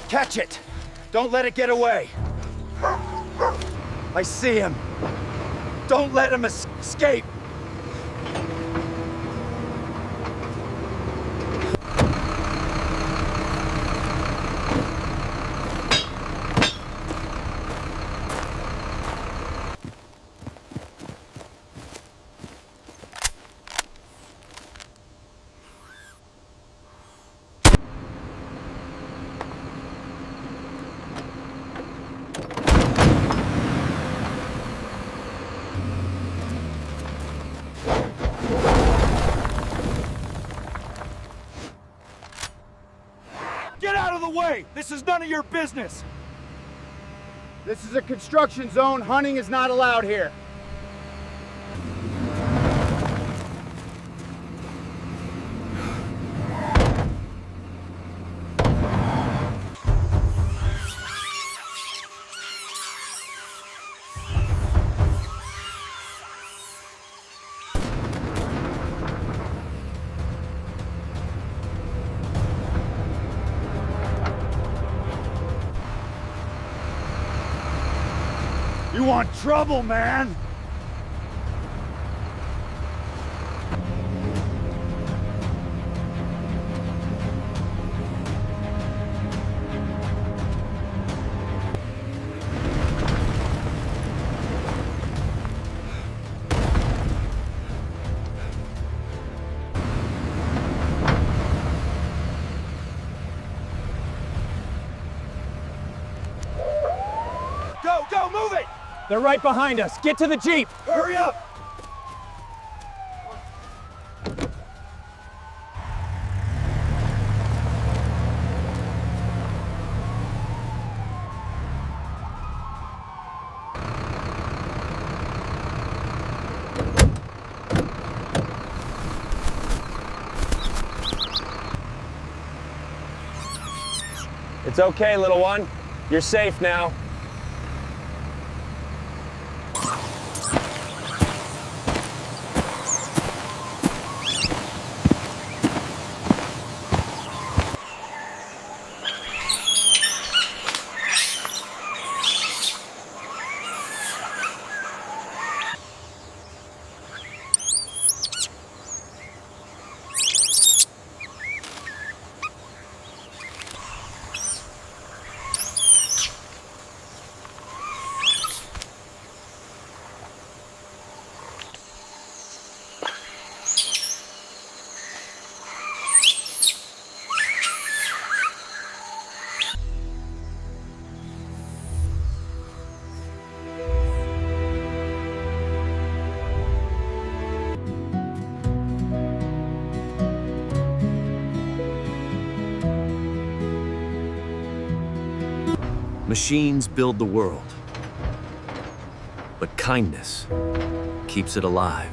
Catch it! Don't let it get away! I see him! Don't let him escape! Get out of the way! This is none of your business! This is a construction zone. Hunting is not allowed here. You want trouble, man? Go, move it! They're right behind us. Get to the Jeep. Hurry up! It's okay, little one. You're safe now. Machines build the world, but kindness keeps it alive.